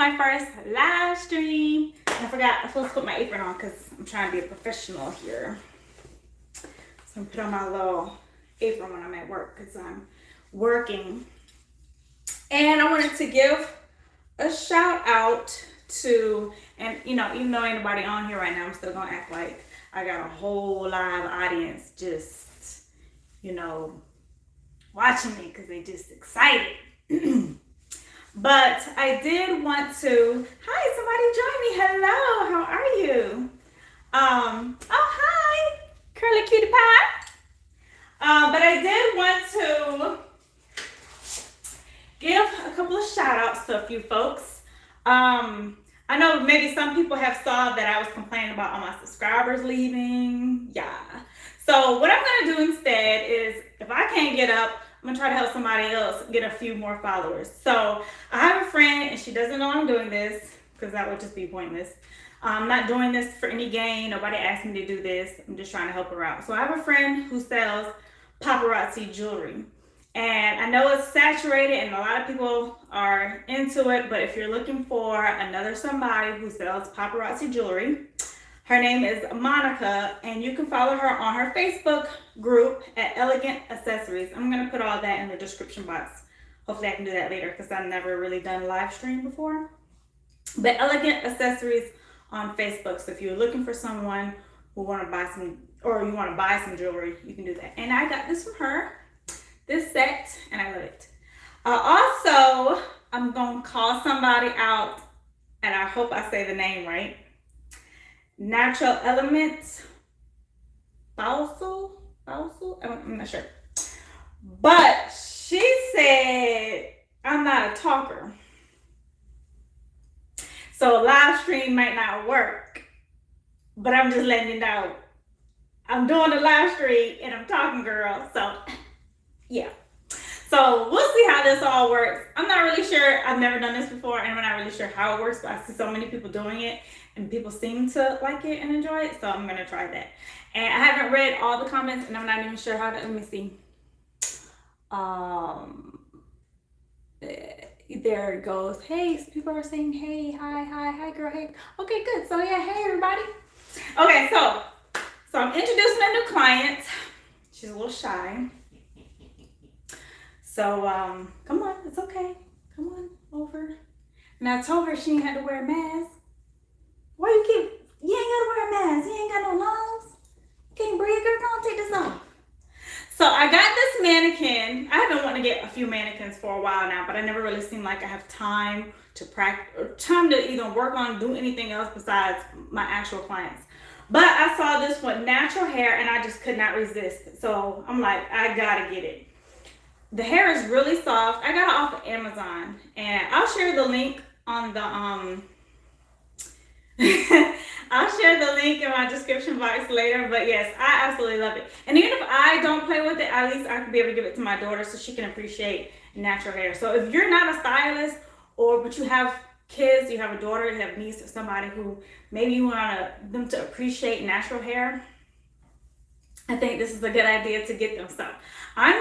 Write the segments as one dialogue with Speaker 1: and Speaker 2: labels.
Speaker 1: my first live stream. And I forgot, I'm supposed to put my apron on because I'm trying to be a professional here. So I'm put on my little apron when I'm at work because I'm working. And I wanted to give a shout out to, and you know, even though ain't nobody on here right now, I'm still gonna act like I got a whole live audience just, you know, watching me because they just excited. But I did want to, hi, somebody join me. Hello, how are you? Oh, hi, curly cutie pie. But I did want to give a couple of shout outs to a few folks. I know maybe some people have saw that I was complaining about all my subscribers leaving. Yeah. So what I'm going to do instead is, if I can't get up, I'm going to try to help somebody else get a few more followers. So I have a friend, and she doesn't know I'm doing this because that would just be pointless. I'm not doing this for any gain. Nobody asked me to do this. I'm just trying to help her out. So I have a friend who sells paparazzi jewelry. And I know it's saturated and a lot of people are into it, but if you're looking for another somebody who sells paparazzi jewelry, her name is Monica, and you can follow her on her Facebook group at Elegant Accessories. I'm going to put all that in the description box. Hopefully I can do that later because I've never really done live stream before. But Elegant Accessories on Facebook. So if you're looking for someone who want to buy some, or you want to buy some jewelry, you can do that. And I got this from her, this set, and I love it. Also, I'm going to call somebody out, and I hope I say the name right. Natural Element Balsal? I'm not sure. But she said I'm not a talker. So a live stream might not work. But I'm just letting you know. I'm doing a live stream and I'm talking, girl. So yeah. So we'll see how this all works. I'm not really sure. I've never done this before, and I'm not really sure how it works, but I see so many people doing it and people seem to like it and enjoy it. So I'm going to try that. And I haven't read all the comments, and I'm not even sure how to, let me see. There it goes. Hey, some people are saying, hey, hi, girl, hey. Okay, good. So yeah, hey, everybody. Okay, so I'm introducing a new client. She's a little shy. So, come on, it's okay. Come on over. And I told her she ain't had to wear a mask. Why you ain't gotta wear a mask. You ain't got no lungs. Can't breathe, girl, don't take this off. So I got this mannequin. I have been wanting to get a few mannequins for a while now, but I never really seem like I have time to practice, or time to either work on, do anything else besides my actual clients. But I saw this with natural hair and I just could not resist. So I'm like, I gotta get it. The hair is really soft. I got it off of Amazon, and I'll share the link on the I'll share the link in my description box later. But yes, I absolutely love it. And even if I don't play with it, at least I can be able to give it to my daughter so she can appreciate natural hair. So if you're not a stylist, but you have kids, you have a daughter, you have a niece, or somebody who maybe you want them to appreciate natural hair, I think this is a good idea to get them. So I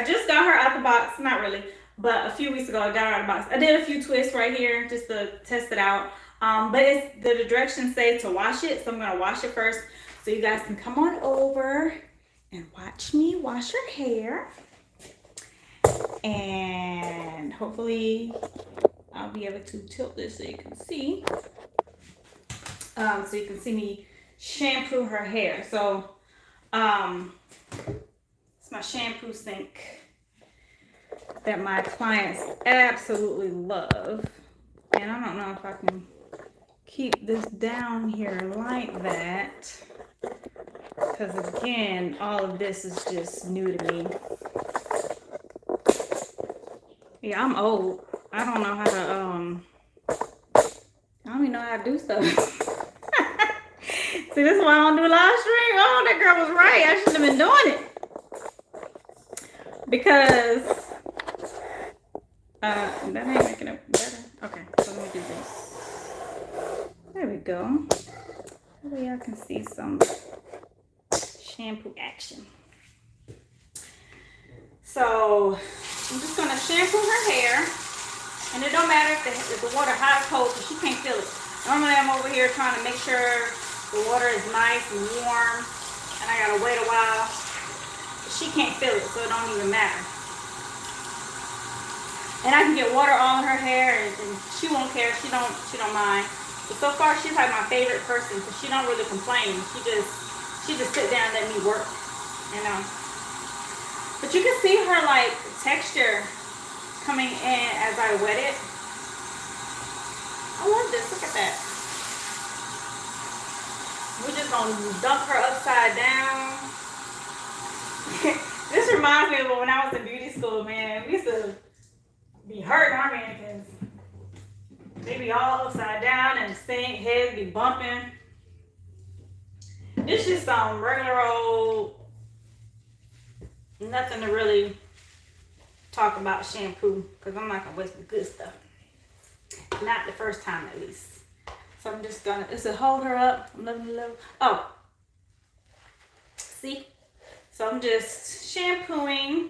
Speaker 1: just got her out the box, not really, but a few weeks ago I got her out of the box. I did a few twists right here just to test it out. But the directions say to wash it, so I'm going to wash it first so you guys can come on over and watch me wash her hair. And hopefully I'll be able to tilt this so you can see. So you can see me shampoo her hair. So it's my shampoo sink that my clients absolutely love. And I don't know if I can keep this down here like that, because again, all of this is just new to me. Yeah, I'm old. I don't know how to, I don't even know how to do stuff. See, this is why I don't do live stream. Oh, that girl was right. I shouldn't have been doing it. Because that ain't making it better. Okay, so let me do this. There we go. That way y'all can see some shampoo action. So I'm just gonna shampoo her hair. And it don't matter if the water hot or cold, because she can't feel it. Normally I'm over here trying to make sure the water is nice and warm, and I gotta wait a while. But she can't feel it, so it don't even matter. And I can get water all in her hair, and she won't care. She don't mind. But so far, she's like my favorite person, because she don't really complain. She just sit down and let me work, you know. But you can see her like texture coming in as I wet it. I love this. Look at that. We're just gonna dump her upside down. This reminds me of when I was in beauty school, man. We used to be hurting our mannequins. They be all upside down and stink, heads be bumping. This is some regular old, nothing to really talk about shampoo, because I'm not gonna waste the good stuff. Not the first time, at least. So I'm just gonna, just to hold her up. I'm letting her, oh, see? So I'm just shampooing.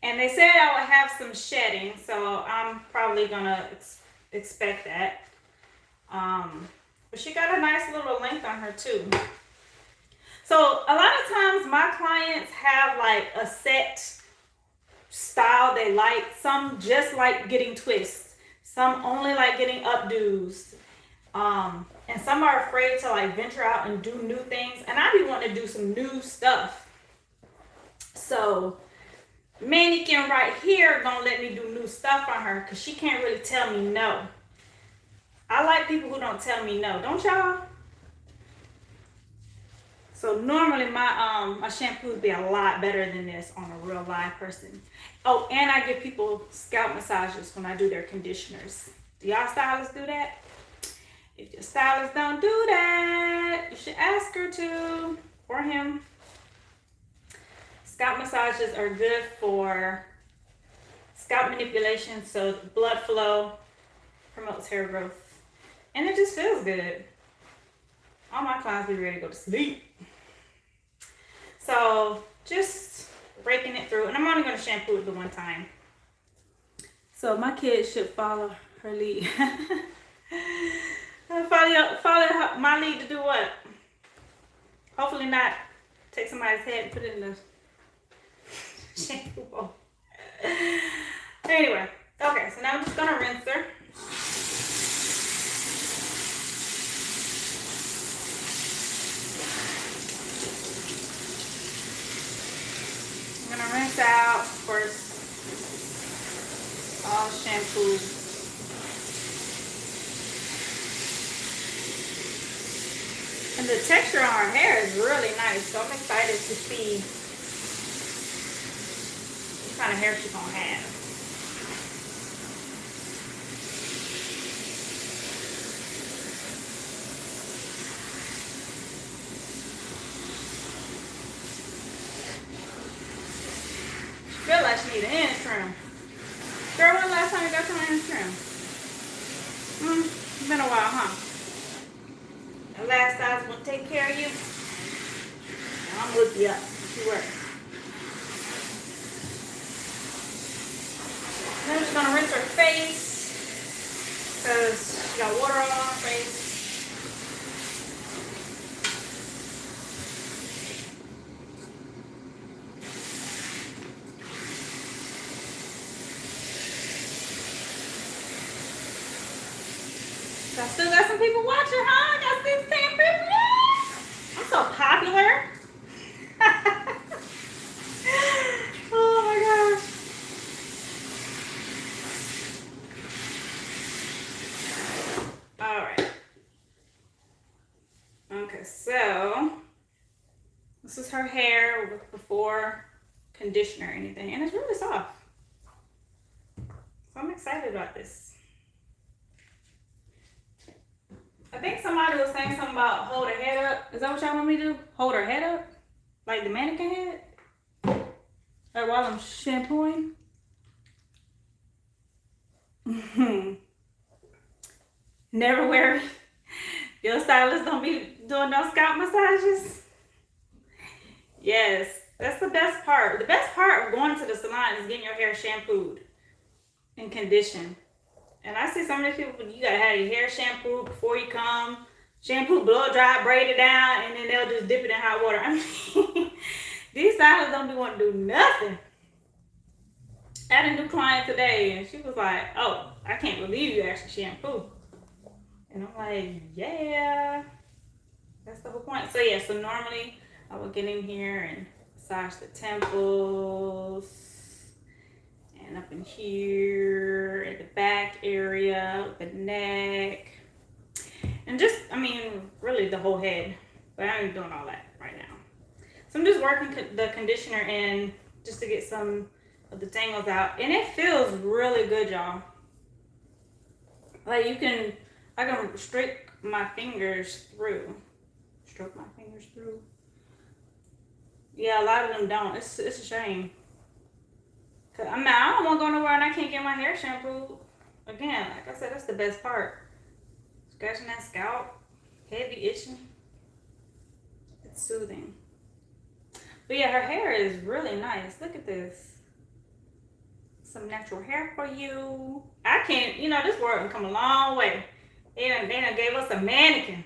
Speaker 1: And they said I would have some shedding, so I'm probably gonna expect that. But she got a nice little length on her too. So a lot of times my clients have like a set style they like. Some just like getting twists. Some only like getting updos. And some are afraid to like venture out and do new things. And I be wanting to do some new stuff. So mannequin right here gonna let me do new stuff on her, because she can't really tell me no. I like people who don't tell me no, don't y'all? So normally my shampoos be a lot better than this on a real live person. Oh, and I give people scalp massages when I do their conditioners. Do y'all stylists do that? If your stylist don't do that, you should ask her to, or him. Scalp massages are good for scalp manipulation, so blood flow promotes hair growth. And it just feels good. All my clients be ready to go to sleep. So just breaking it through, and I'm only going to shampoo it the one time. So my kids should follow her lead. follow my lead to do what? Hopefully not take somebody's head and put it in the shampoo bowl. Anyway, okay, so now I'm just gonna rinse her. I'm gonna rinse out, of course, all shampoos. And the texture on her hair is really nice, so I'm excited to see what kind of hair she's gonna have. She feel like she need an end trim. Girl, when the last time you got your end trim? It's been a while, huh? The last I was gonna take care of you. Now I'm gonna look you up. You work. Then I'm just gonna rinse her face, because she got water all on her face. So I still got some people watching, huh? I got 16 people. Yeah. I'm so popular. Oh my gosh. All right. Okay, so this is her hair before conditioner or anything, and it's really soft. So I'm excited about this. I think somebody was saying something about hold her head up. Is that what y'all want me to do? Hold her head up? Like the mannequin head? Or while I'm shampooing? Never worry. Your stylist don't be doing no scalp massages. Yes, that's the best part. The best part of going to the salon is getting your hair shampooed. and condition. And I see some of these people, you gotta have your hair shampoo before you come. Shampoo, blow dry, braid it down, and then they'll just dip it in hot water. I mean, these stylists don't be wanting to do nothing. I had a new client today, and she was like, "Oh, I can't believe you actually shampoo." And I'm like, "Yeah, that's the whole point." So yeah, so normally I would get in here and massage the temples, and up in here at the back area, the neck, and just, I mean, really the whole head. But I ain't doing all that right now. So I'm just working the conditioner in just to get some of the tangles out, and it feels really good, y'all. Like I can stroke my fingers through. Yeah, a lot of them don't. It's a shame. Cause I don't want to go nowhere and I can't get my hair shampooed. Again, like I said, that's the best part. Scratching that scalp, head be itching. It's soothing. But yeah, her hair is really nice. Look at this. Some natural hair for you. I can't, this world can come a long way. They done gave us a mannequin.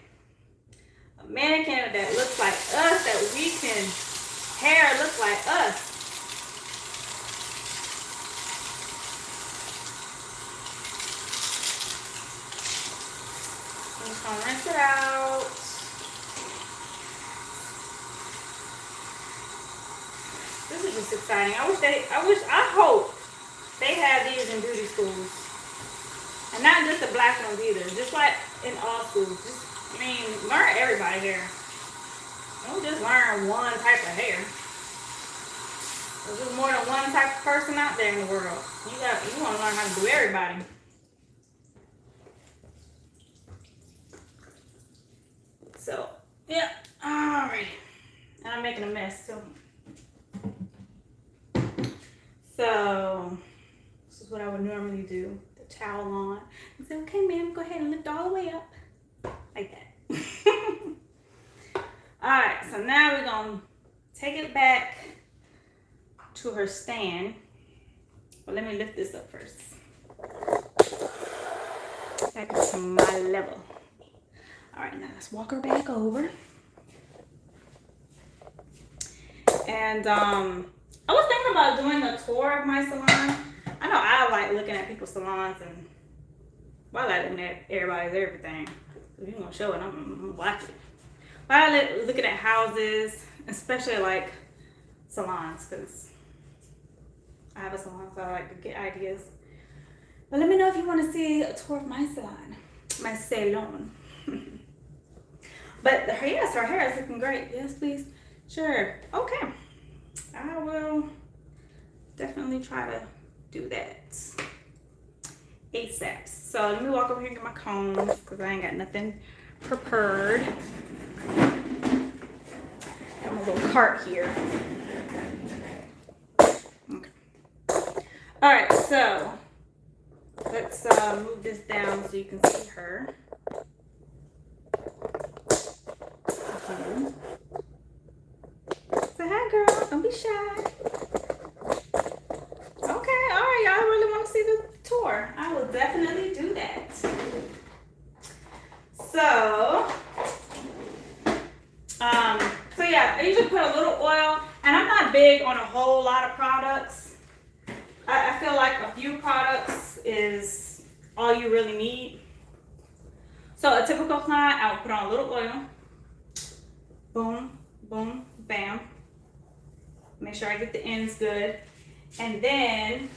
Speaker 1: A mannequin that looks like us, that we can, hair looks like us. I'm just gonna rinse it out. This is just exciting. I hope they have these in beauty schools. And not just the black ones either. Just like in all schools. Learn everybody's hair. Don't just learn one type of hair. There's more than one type of person out there in the world. You want to learn how to do everybody. So, yeah. Alright. And I'm making a mess too. So, this is what I would normally do. The towel on. And say, okay, ma'am, go ahead and lift all the way up. Like that. Alright, so now we're going to take it back to her stand. But let me lift this up first. Back to my level. Alright, now let's walk her back over. And I was thinking about doing a tour of my salon. I know I like looking at people's salons, and I like looking at everybody's everything. If you're gonna show it, I'm gonna watch it. But I like looking at houses, especially like salons, because I have a salon, so I like to get ideas. But let me know if you want to see a tour of my salon, my salon. But her hair is looking great. Yes, please. Sure. Okay. I will definitely try to do that ASAP. So let me walk over here and get my combs because I ain't got nothing prepared. Got my little cart here. Okay. All right, so let's move this down so you can see her. Say hi, girl. Don't be shy. Okay, all right, y'all really want to see the tour? I will definitely do that. So yeah, I usually put a little oil, and I'm not big on a whole lot of products. I feel like a few products is all you really need. So a typical client, I would put on a little oil. Boom, boom, bam. Make sure I get the ends good. And then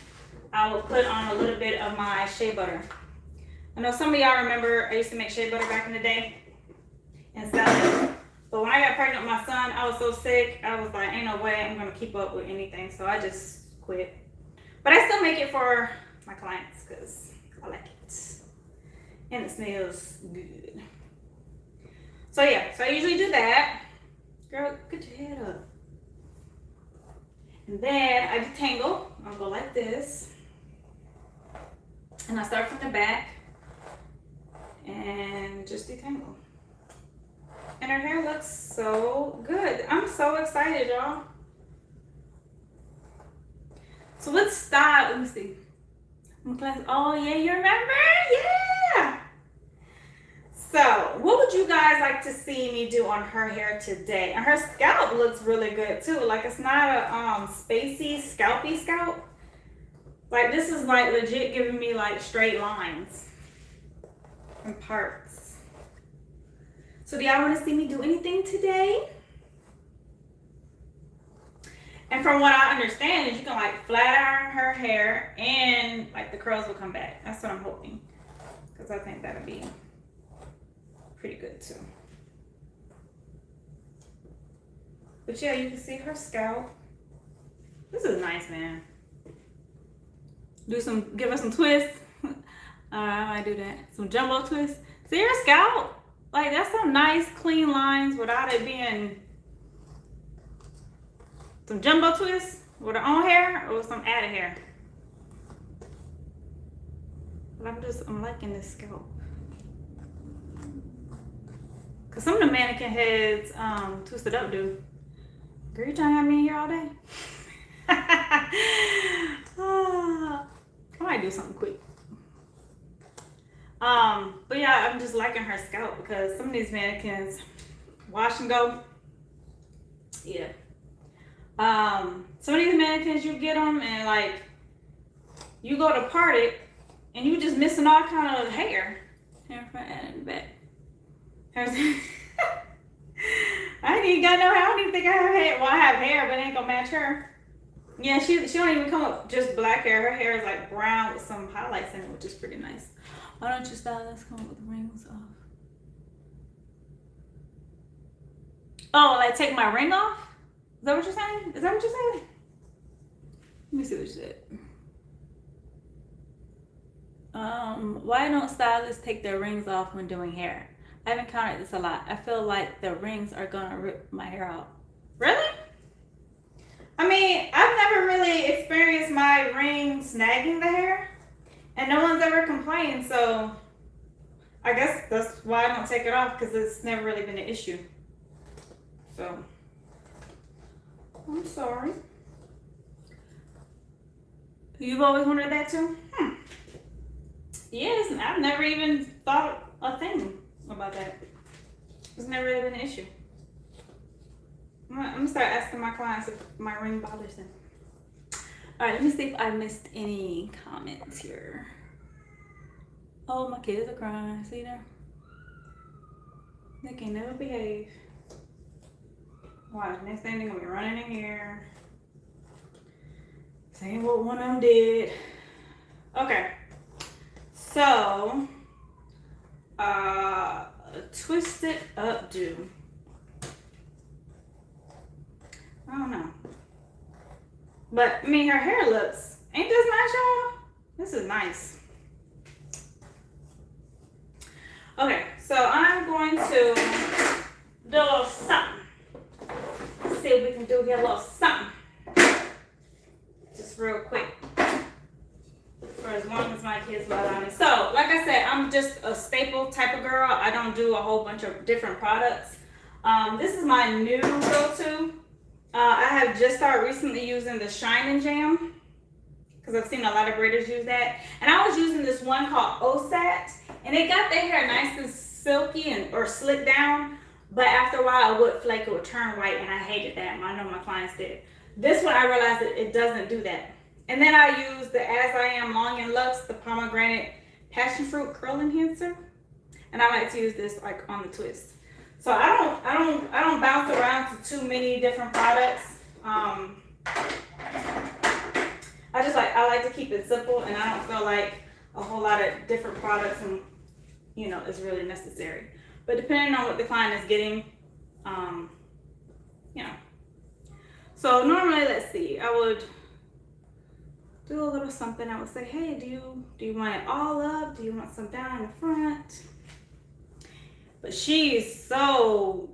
Speaker 1: I will put on a little bit of my shea butter. I know some of y'all remember I used to make shea butter back in the day and sell it. But when I got pregnant with my son, I was so sick. I was like, ain't no way I'm going to keep up with anything. So I just quit. But I still make it for my clients because I like it. And it smells good. So yeah, so I usually do that. Girl, get your head up. And then I detangle. I'll go like this. And I start from the back and just detangle. And her hair looks so good. I'm so excited, y'all. So let's style. Let me see. Oh, yeah, you remember? Yeah. So, what would you guys like to see me do on her hair today? And her scalp looks really good too. Like it's not a spacey, scalpy scalp. Like this is like legit giving me like straight lines and parts. So do y'all want to see me do anything today? And from what I understand is you can like flat iron her hair and like the curls will come back. That's what I'm hoping. Because I think that'll be pretty good too. But yeah, you can see her scalp. This is nice, man. Give her some twists. I might do that. Some jumbo twists. See her scalp? Like that's some nice clean lines without it being some jumbo twists with her own hair or some added hair. But I'm liking this scalp. Cause some of the mannequin heads twisted up, dude. Girl, you trying to have me in here all day? I might do something quick. But yeah, I'm just liking her scalp because some of these mannequins wash and go. Yeah. Some of these mannequins you get them and like you go to part it and you just missing all kind of hair. Hair front and in the back. I ain't even got no hair. I don't even think I have hair. Well, I have hair, but it ain't gonna match her. Yeah, she don't even come up just black hair. Her hair is like brown with some highlights in it, which is pretty nice. Why don't you stylist come up with the rings off? Oh, like take my ring off? Is that what you're saying? Is that what you're saying? Let me see what you said. Why don't stylists take their rings off when doing hair? I've encountered this a lot. I feel like the rings are gonna rip my hair out. Really? I mean, I've never really experienced my ring snagging the hair, and no one's ever complained, so I guess that's why I don't take it off, because it's never really been an issue. So, I'm sorry. You've always wondered that too? Yes, I've never even thought a thing about that. It's never really been an issue. I'm gonna start asking my clients if my ring bothers them. All right, let me see if I missed any comments here. Oh, my kids are crying. See there? They can never behave. Watch, next thing they're gonna be running in here, saying what one of them did. Okay, so twist it up, do. I don't know. But, I mean, her hair looks, ain't this nice, y'all? This is nice. Okay, so I'm going to do a little something. Let's see if we can do here a little something. Just real quick. For as long as my kids will allow me. So, like I said, I'm just a staple type of girl. I don't do a whole bunch of different products. This is my new go-to. I have just started recently using the Shine and Jam because I've seen a lot of braiders use that. And I was using this one called OSAT, and it got their hair nice and silky or slicked down, but after a while it would flake, it would turn white, and I hated that. I know my clients did. This one I realized that it doesn't do that. And then I use the As I Am Long and Luxe, the Pomegranate Passionfruit Curl Enhancer, and I like to use this like on the twist. So I don't bounce around to too many different products. I like to keep it simple, and I don't feel like a whole lot of different products and is really necessary. But depending on what the client is getting, So normally, let's see, I would do a little something. I would say, hey, do you want it all up? Do you want some down in the front? But she's so,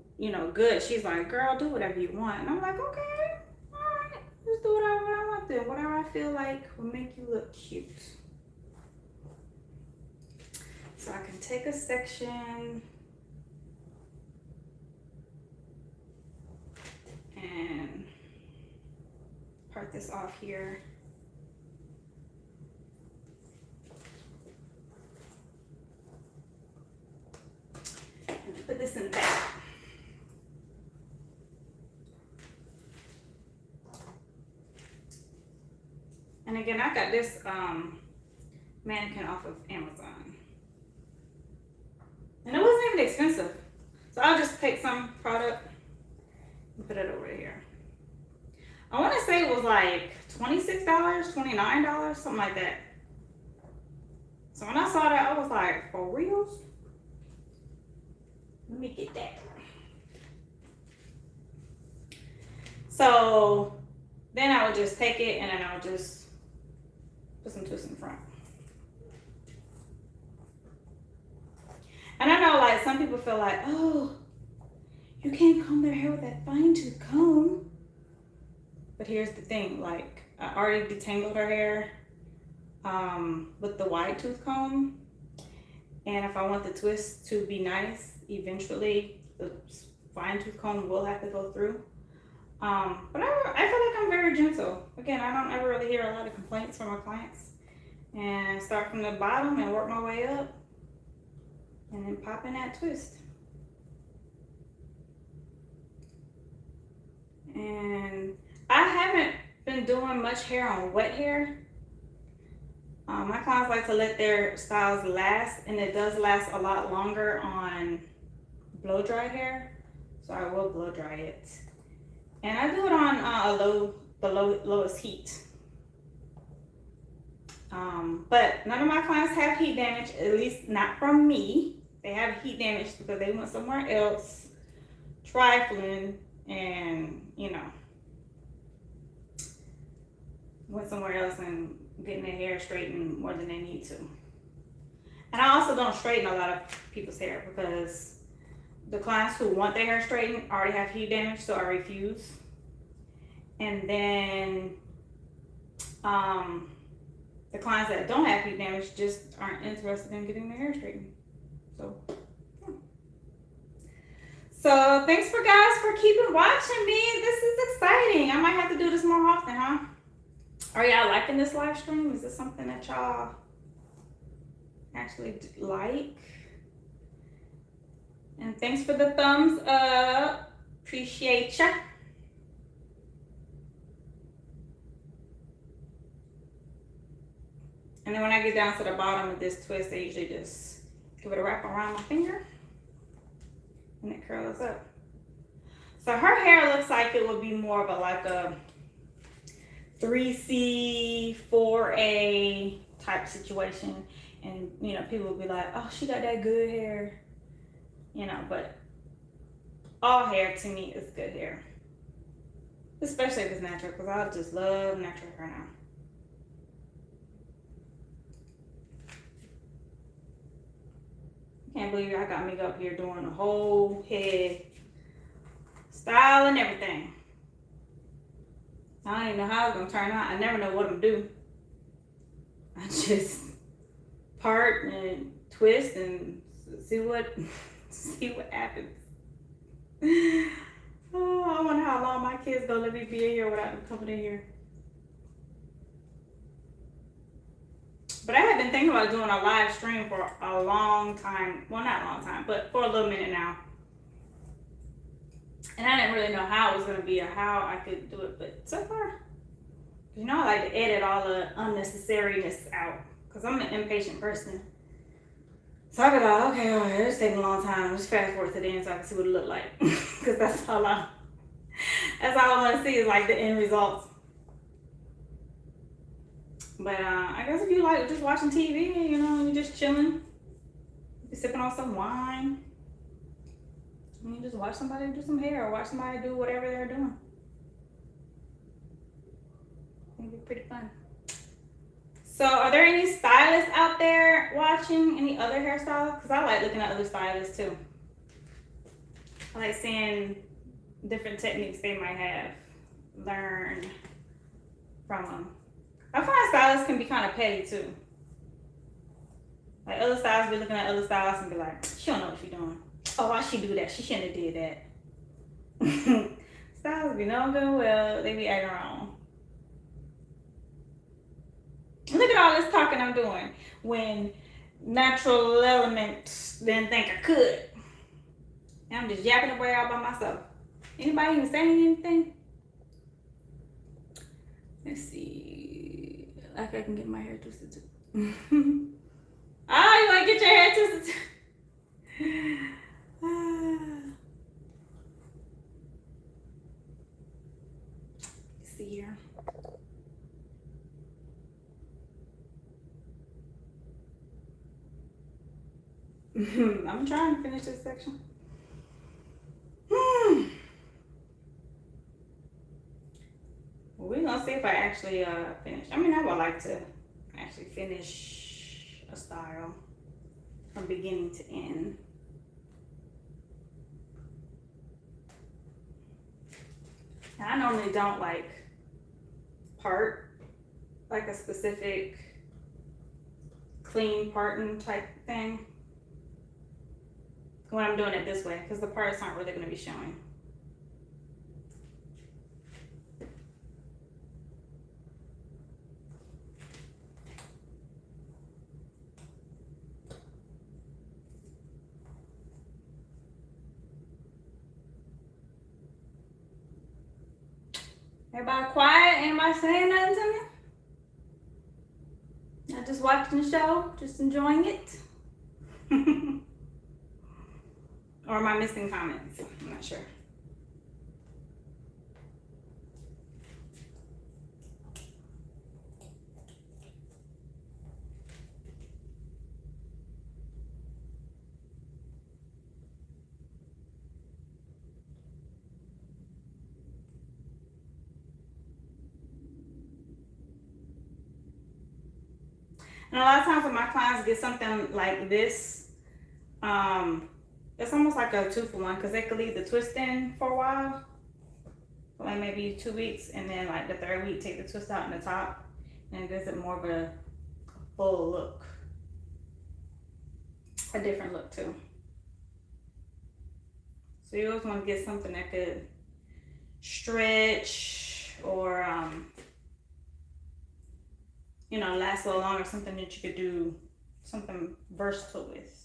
Speaker 1: good. She's like, girl, do whatever you want. And I'm like, okay, all right, just do whatever I want then. Whatever I feel like will make you look cute. So I can take a section and part this off here. this and that. And again, I got this mannequin off of Amazon. And it wasn't even expensive. So I'll just take some product and put it over here. I want to say it was like $26, $29, something like that. So when I saw that, I was like, for reals? Let me get that. So then I would just take it and then I would just put some twists in front. And I know like some people feel like, oh, you can't comb their hair with that fine tooth comb. But here's the thing, like I already detangled her hair with the wide tooth comb. And if I want the twist to be nice, eventually the fine tooth comb will have to go through. But I feel like I'm very gentle. Again, I don't ever really hear a lot of complaints from my clients. And start from the bottom and work my way up. And then pop in that twist. And I haven't been doing much hair on wet hair. My clients like to let their styles last, and it does last a lot longer on blow dry hair. So I will blow dry it. And I do it on the lowest heat. But none of my clients have heat damage, at least not from me. They have heat damage because they went somewhere else, trifling, and went somewhere else and getting their hair straightened more than they need to. And I also don't straighten a lot of people's hair because the clients who want their hair straightened already have heat damage, so I refuse. And then the clients that don't have heat damage just aren't interested in getting their hair straightened. So, yeah. So thanks for guys for keeping watching me. This is exciting. I might have to do this more often, huh? Are y'all liking this live stream? Is this something that y'all actually like? And thanks for the thumbs up. Appreciate ya. And then when I get down to the bottom of this twist, I usually just give it a wrap around my finger and it curls up. So her hair looks like it would be more of a 3C, 4A type situation. And people will be like, oh, she got that good hair. But all hair to me is good hair. Especially if it's natural, because I just love natural hair now. Can't believe I got me up here doing the whole head style and everything. I don't even know how it's gonna turn out. I never know what I'm gonna do. I just part and twist and see what happens. Oh, I wonder how long my kids gonna let me be in here without them coming in here. But I have been thinking about doing a live stream for a long time. Well, not a long time, but for a little minute now. And I didn't really know how it was going to be or how I could do it. But so far, I like to edit all the unnecessariness out. Because I'm an impatient person. So I be like, okay, all right, it's taking a long time. Just fast forward to the end so I can see what it look like. Because that's all I want to see is like the end results. But I guess if you like just watching TV, you're just chilling, you're sipping on some wine, and you just watch somebody do some hair or watch somebody do whatever they're doing. It'll be pretty fun. So are there any stylists out there watching? Any other hairstyles? Because I like looking at other stylists too. I like seeing different techniques they might have learned from them. I find stylists can be kind of petty too. Like other stylists be looking at other stylists and be like, she don't know what she's doing. Oh, why she do that? She shouldn't have did that. Stylists be no good well, they be acting wrong. Look at all this talking I'm doing when natural elements didn't think I could. And I'm just yapping away all by myself. Anybody even saying anything? Let's see. Like I can get my hair twisted too. Oh, you want to get your hair twisted too? Let's see here. I'm trying to finish this section. We're gonna see if I actually finish. I mean, I would like to actually finish a style from beginning to end. And I normally don't like part like a specific clean parting type thing when I'm doing it this way, because the parts aren't really going to be showing. Everybody quiet? Anybody saying nothing to me? Not just watching the show, just enjoying it? Or am I missing comments? I'm not sure. And a lot of times when my clients get something like this, it's almost like a 2-for-1, because they could leave the twist in for a while, for like maybe 2 weeks, and then like the 3rd week take the twist out in the top, and it gives it more of a full look, a different look too. So you always want to get something that could stretch or you know, last a little longer, something that you could do something versatile with.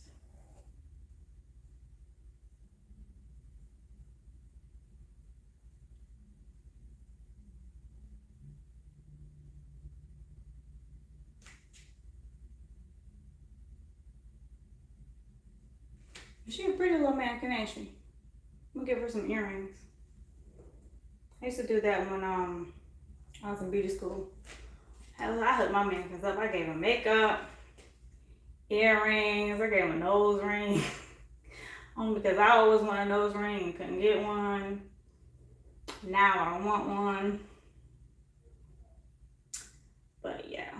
Speaker 1: She's a pretty little mannequin, ain't she? I'm gonna give her some earrings. I used to do that when I was in beauty school. I hooked my mannequins up. I gave them makeup, earrings, I gave them a nose ring. Only because I always wanted a nose ring and couldn't get one. Now I don't want one. But yeah.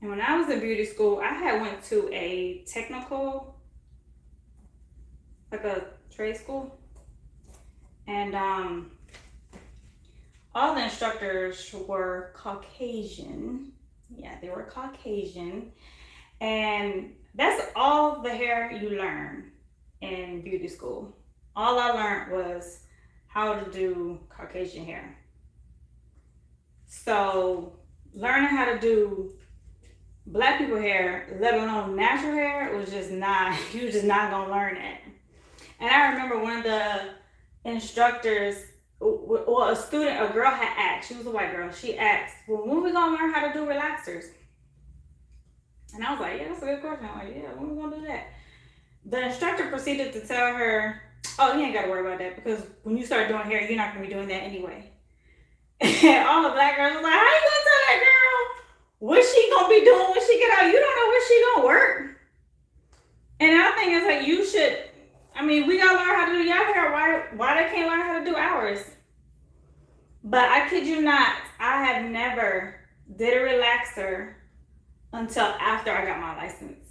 Speaker 1: And when I was in beauty school, I had went to a technical, like a trade school. And all the instructors were Caucasian. Yeah, they were Caucasian. And that's all the hair you learn in beauty school. All I learned was how to do Caucasian hair. So learning how to do Black people hair, let alone natural hair, was just not, you were just not gonna learn it. And I remember one of the instructors, well, a girl had asked, she was a white girl, she asked, well, when are we gonna learn how to do relaxers? And I was like, yeah, that's a good question. I'm like, yeah, when are we gonna do that? The instructor proceeded to tell her, oh, you ain't gotta worry about that, because when you start doing hair, you're not gonna be doing that anyway. And all the Black girls were like, how you gonna tell that girl what she gonna be doing when she get out? You don't know where she gonna work. And I think it's like, you should, I mean, we gotta learn how to do your hair. Why they can't learn how to do ours? But I kid you not, I have never did a relaxer until after I got my license.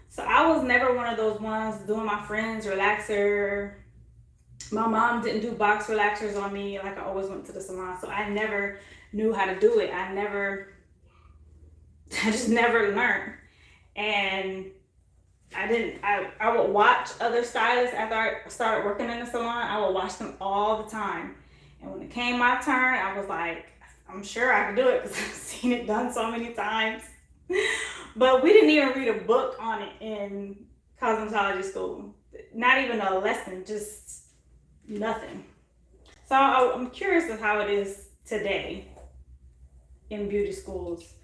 Speaker 1: So I was never one of those ones doing my friend's relaxer. My mom didn't do box relaxers on me like I always went to the salon. So I never knew how to do it. I just never learned. And I would watch other stylists after I started working in the salon. I would watch them all the time. And when it came my turn, I was like, I'm sure I could do it because I've seen it done so many times. But we didn't even read a book on it in cosmetology school. Not even a lesson, just nothing. So I'm curious of how it is today in beauty schools.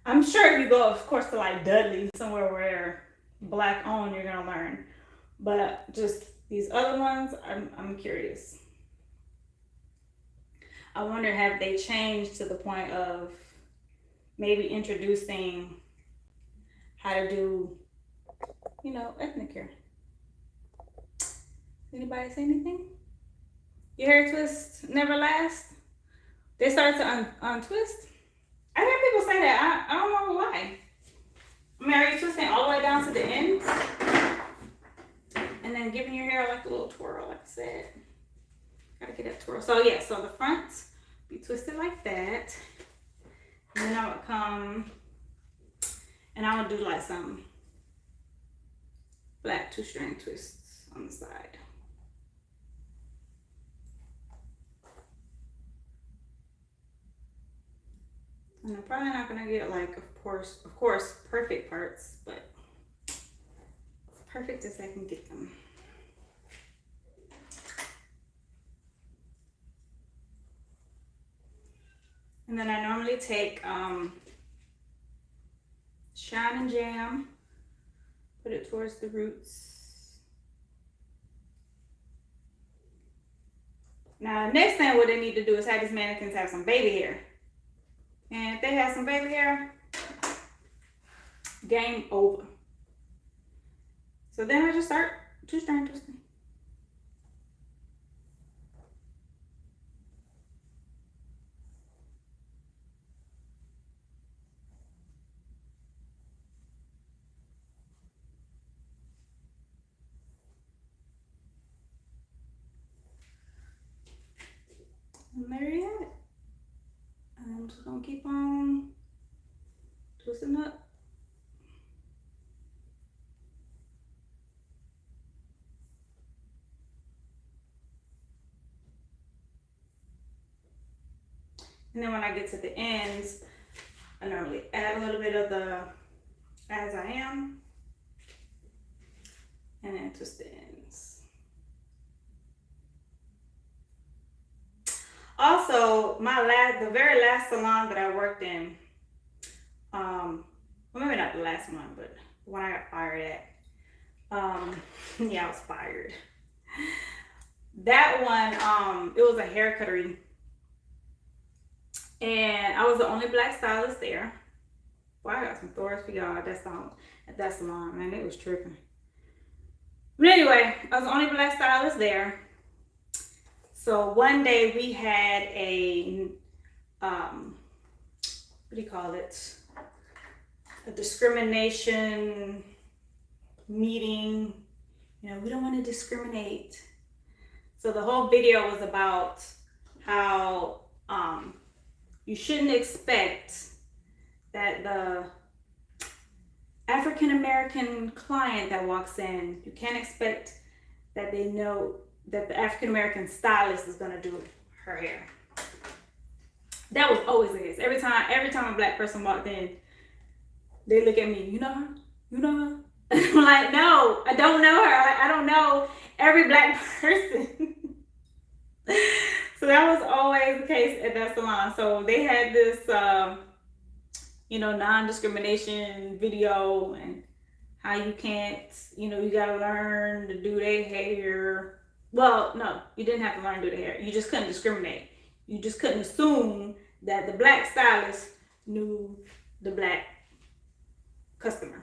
Speaker 1: I'm sure if you go, of course, to like Dudley, somewhere where Black owned, you're gonna learn. But just these other ones, I'm curious. I wonder, have they changed to the point of maybe introducing how to do, ethnic hair? Anybody say anything? Your hair twist never last? They started to untwist? I hear people say that. I don't know why. I mean, are you twisting all the way down to the ends? And then giving your hair like a little twirl, like I said. Gotta get that twirl. So yeah, so the front be twisted like that. And then I would come and I would do like some black 2-strand twists on the side. And I'm probably not gonna get like, of course, perfect parts, but as perfect as I can get them. And then I normally take Shine and Jam, put it towards the roots. Now, next thing what they need to do is have these mannequins have some baby hair. And if they have some baby hair, game over. So then I just start 2-strand twisting. And there you have it. And I'm just gonna keep on twisting up. And then when I get to the ends, I normally add a little bit of the As I Am, and then twist the ends. Also, the very last salon that I worked in, well, maybe not the last one, but the one I got fired at. Yeah, I was fired. That one, it was a hair cuttery. And I was the only black stylist there. Well, I got some stories for y'all at that salon, man. It was tripping. But anyway, I was the only black stylist there. So one day we had a, what do you call it? A discrimination meeting. We don't want to discriminate. So the whole video was about how you shouldn't expect that the African American client that walks in, you can't expect that they know that the African American stylist is gonna do her hair. That was always the case. Every time a black person walked in, they look at me, you know her? You know her? I'm like, no, I don't know her. I don't know every black person. So that was always the case at that salon. So they had this, non-discrimination video and how you can't, you gotta learn to do their hair. Well, no, you didn't have to learn to do the hair. You just couldn't discriminate. You just couldn't assume that the black stylist knew the black customer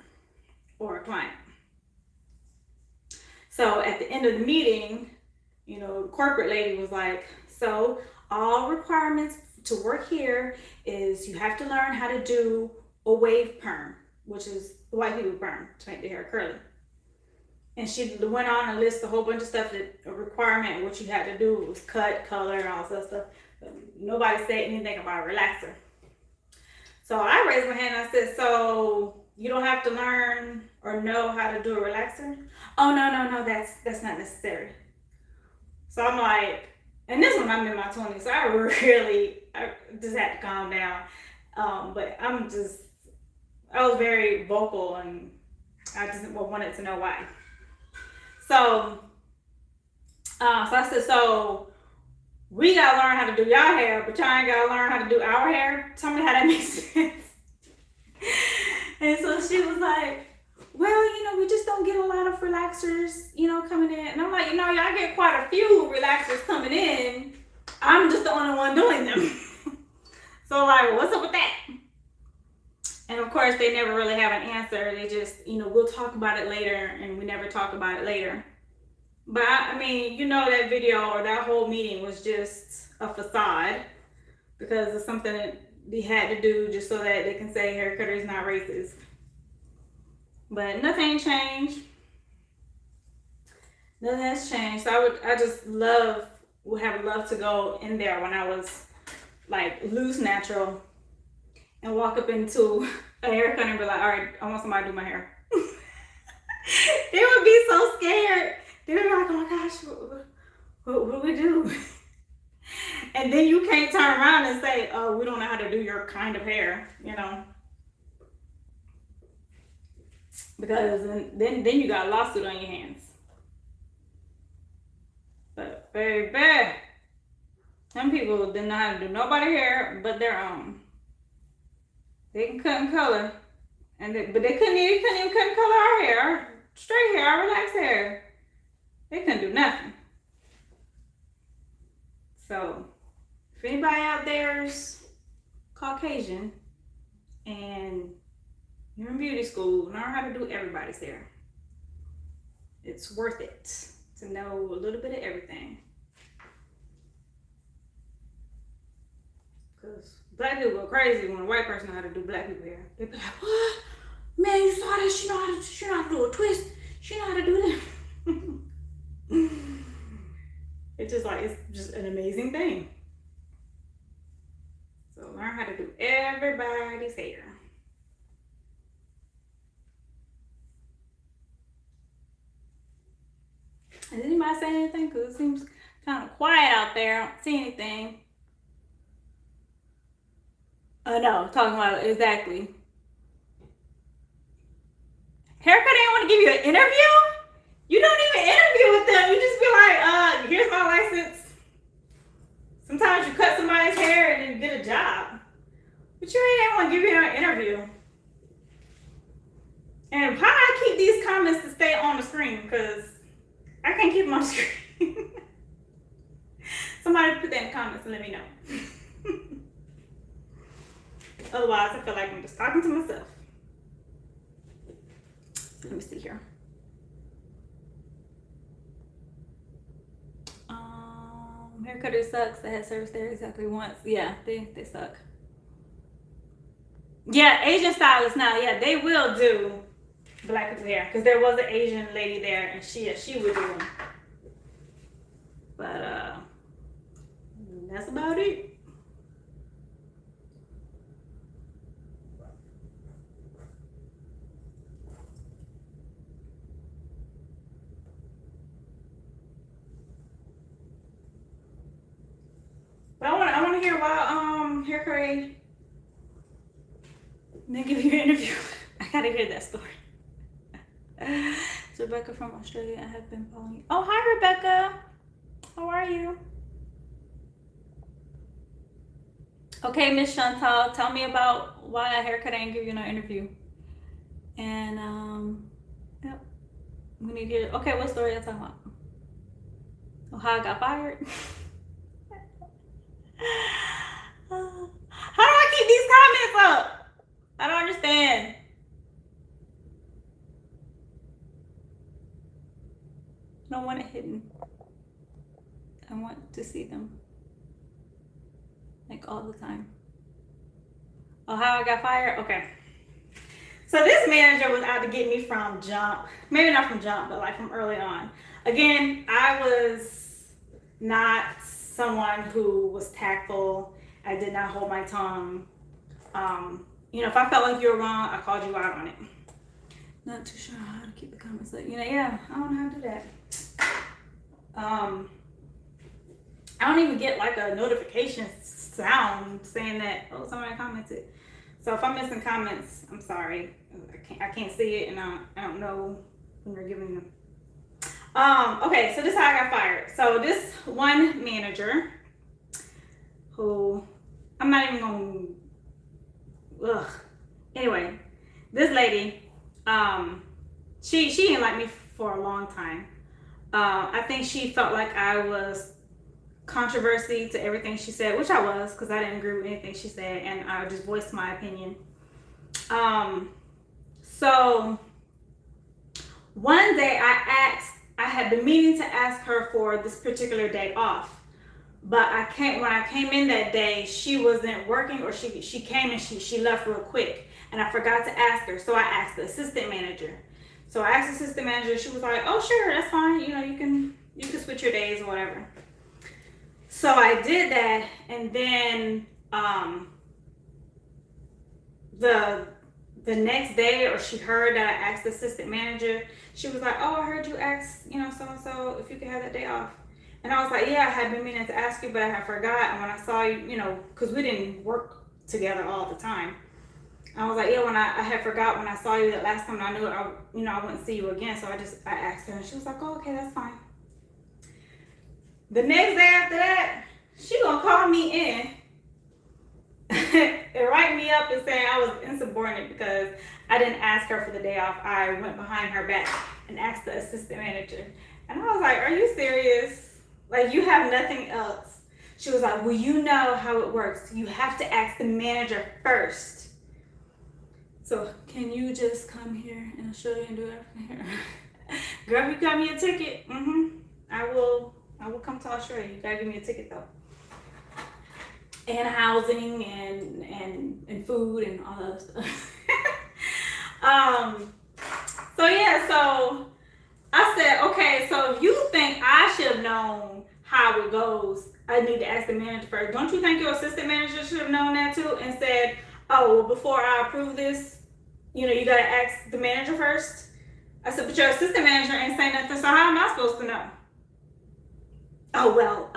Speaker 1: or client. So at the end of the meeting, the corporate lady was like, so all requirements to work here is you have to learn how to do a wave perm, which is the white people perm to make the hair curly. And she went on and list a whole bunch of stuff that a requirement, what you had to do was cut, color, and all that stuff. But nobody said anything about a relaxer. So I raised my hand and I said, so you don't have to learn or know how to do a relaxer? Oh, no, that's not necessary. So I'm like, and this one I'm in my 20s, so I just had to calm down. But I was very vocal, and I just wanted to know why. So, so I said, so we gotta learn how to do y'all hair, but y'all ain't gotta learn how to do our hair. Tell me how that makes sense. And so she was like, well, you know, we just don't get a lot of relaxers, you know, coming in. And I'm like, you know, y'all get quite a few relaxers coming in. I'm just the only one doing them. So like, what's up with that? And of course, they never really have an answer. They just, you know, we'll talk about it later, and we never talk about it later. But I mean, you know, that video or that whole meeting was just a facade, because it's something that they had to do just so that they can say hair cutter is not racist. But nothing changed. Nothing has changed. So I just would have loved to go in there when I was like loose natural and walk up into a haircut and be like, all right, I want somebody to do my hair. They would be so scared. They would be like, oh my gosh, what do we do? And then you can't turn around and say, oh, we don't know how to do your kind of hair, you know? Because then you got a lawsuit on your hands. But baby, some people didn't know how to do nobody's hair but their own. They can cut and color, but they couldn't even cut and color our hair, straight hair, our relaxed hair. They couldn't do nothing. So, if anybody out there's Caucasian and you're in beauty school, learn how to do everybody's hair. It's worth it to know a little bit of everything. Because black people go crazy when a white person knows how to do black people hair. They be like, what? Man, you saw that? She know how to do a twist. She know how to do that. It's just an amazing thing. So learn how to do everybody's hair. Is anybody saying anything? Because it seems kind of quiet out there. I don't see anything. Oh no, talking about exactly. Haircut ain't want to give you an interview? You don't even interview with them. You just be like, here's my license. Sometimes you cut somebody's hair and then you get a job. But you ain't want to give you an interview. And how do I keep these comments to stay on the screen? Because I can't keep them on the screen. Somebody put that in the comments and let me know. Otherwise, I feel like I'm just talking to myself. Let me see here. Haircutter sucks. That had service there exactly once. Yeah, they suck. Yeah, Asian stylists now. Yeah, they will do black people's hair, because there was an Asian lady there, and she would do them. But that's about it. But I want to hear about hair curry. And then give you an interview. I gotta hear that story. It's Rebecca from Australia. I have been following you. Oh, hi Rebecca. How are you? Okay, Miss Chantal, tell me about why a haircut ain't give you no interview. And yep, we need to hear. Okay, what story are you talking about? Oh, how I got fired. How do I keep these comments up? I don't understand. I don't want it hidden. I want to see them. Like all the time. Oh, how I got fired? Okay. So this manager was out to get me from jump. Maybe not from jump, but like from early on. Again, I was not someone who was tactful. I did not hold my tongue. You know, if I felt like you were wrong, I called you out on it. Not too sure how to keep the comments like, yeah, I don't know how to do that. I don't even get like a notification sound saying that, oh, somebody commented. So if I'm missing comments, I'm sorry. I can't see it, and I don't know when you're giving them. Okay, so this is how I got fired. So this one manager, who I'm not even gonna. Anyway, this lady, she didn't like me for a long time. I think she felt like I was controversy to everything she said, which I was, because I didn't agree with anything she said, and I just voiced my opinion. So one day I had been meaning to ask her for this particular day off, but when I came in that day, she wasn't working, or she came and she left real quick, and I forgot to ask her. So I asked the assistant manager. So I asked the assistant manager. She was like, "Oh, sure, that's fine. You know, you can switch your days or whatever." So I did that, and then the next day, or she heard that I asked the assistant manager. She was like, "Oh, I heard you ask, so and so if you could have that day off." And I was like, "Yeah, I had been meaning to ask you, but I had forgot." And when I saw you, because we didn't work together all the time, I was like, "Yeah, when I had forgot when I saw you that last time, I knew I wouldn't see you again." So I asked her, and she was like, "Oh, okay, that's fine." The next day after that, she gonna call me in and write me up and say I was insubordinate because I didn't ask her for the day off. I went behind her back and asked the assistant manager. And I was like, "Are you serious? Like, you have nothing else?" She was like, "Well, you know how it works. You have to ask the manager first. So can you just come here and I'll show you and do everything here?" Girl, if you got me a ticket, I will come to Australia. You gotta give me a ticket though. And housing and food and all that stuff. So I said, okay, so if you think I should have known how it goes, I need to ask the manager first. Don't you think your assistant manager should have known that too and said, "Oh, well, before I approve this, you gotta ask the manager first"? I said, "But your assistant manager ain't saying nothing, so how am I supposed to know?" "Oh, well,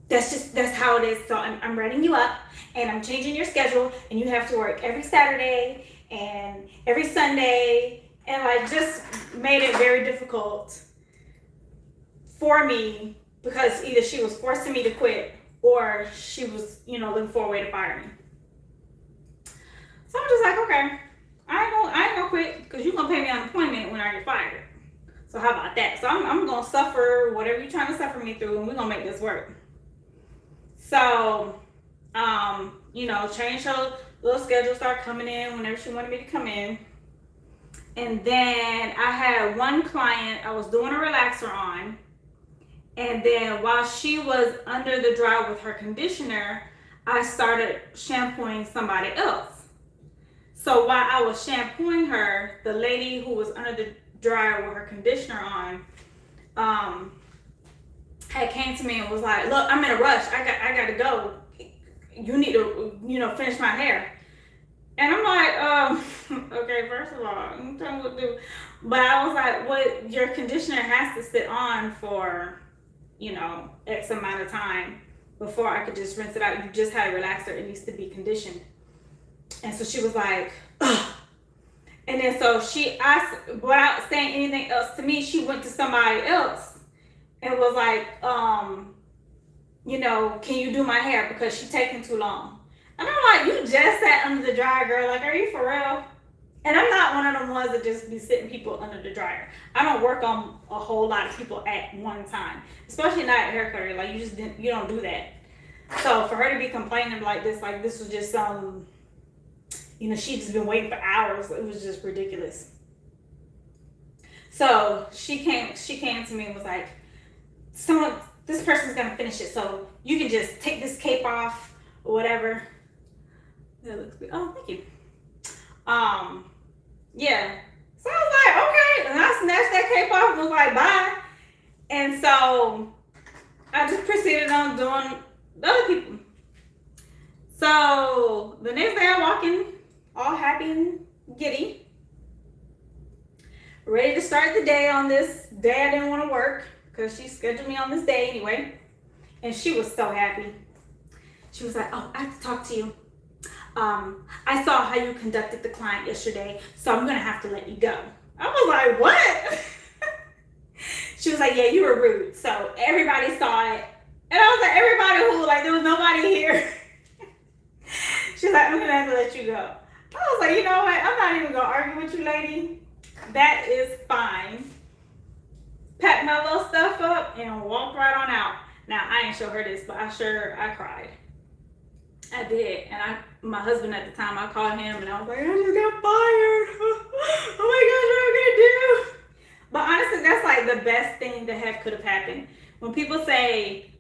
Speaker 1: that's how it is. So I'm writing you up, and I'm changing your schedule, and you have to work every Saturday and every Sunday," and like just made it very difficult for me, because either she was forcing me to quit or she was, looking for a way to fire me. So I'm just like, okay, I ain't gonna quit, because you're gonna pay me unemployment when I get fired. So how about that? So I'm gonna suffer whatever you're trying to suffer me through, and we're gonna make this work. So, change her little schedule, start coming in whenever she wanted me to come in. And then I had one client I was doing a relaxer on, and then while she was under the dryer with her conditioner, I started shampooing somebody else. So while I was shampooing her, the lady who was under the dryer with her conditioner on, had came to me and was like, "Look, I'm in a rush. I got to go. You need to, finish my hair." And I'm like, okay, first of all, I'm telling you what to do. But I was like, "What? Your conditioner has to sit on for, X amount of time before I could just rinse it out. You just had a relaxer. It needs to be conditioned." And so she was like, "Ugh." And then so she asked, without saying anything else to me, she went to somebody else and was like, "Can you do my hair, because she's taking too long?" And I'm like, "You just sat under the dryer, girl. Like, are you for real?" And I'm not one of them ones that just be sitting people under the dryer. I don't work on a whole lot of people at one time, especially not at hair cutter. Like, you don't do that. So for her to be complaining like this was just she just been waiting for hours. It was just ridiculous. So she came to me and was like, "This person's gonna finish it, so you can just take this cape off or whatever." That looks good. Oh, thank you. Yeah. So I was like, okay, and I snatched that cape off and was like, "Bye." And so I just proceeded on doing the other people. So the next day I walk in, all happy and giddy, ready to start the day on this day I didn't want to work, because she scheduled me on this day anyway. And she was so happy. She was like, "Oh, I have to talk to you. I saw how you conducted the client yesterday, so I'm gonna have to let you go. I was like, what? She was like, yeah, you were rude. So everybody saw it. And I was like, everybody who? Like, there was nobody here. She's like, I'm gonna have to let you go. I was like, you know what? I'm not even gonna argue with you, lady. That is fine. Packed my little stuff up and walked right on out. Now, I ain't show her this, but I cried. I did. And my husband at the time, I called him and I was like, I just got fired. Oh my gosh, what am I gonna do? But honestly, that's like the best thing that could have happened. When people say,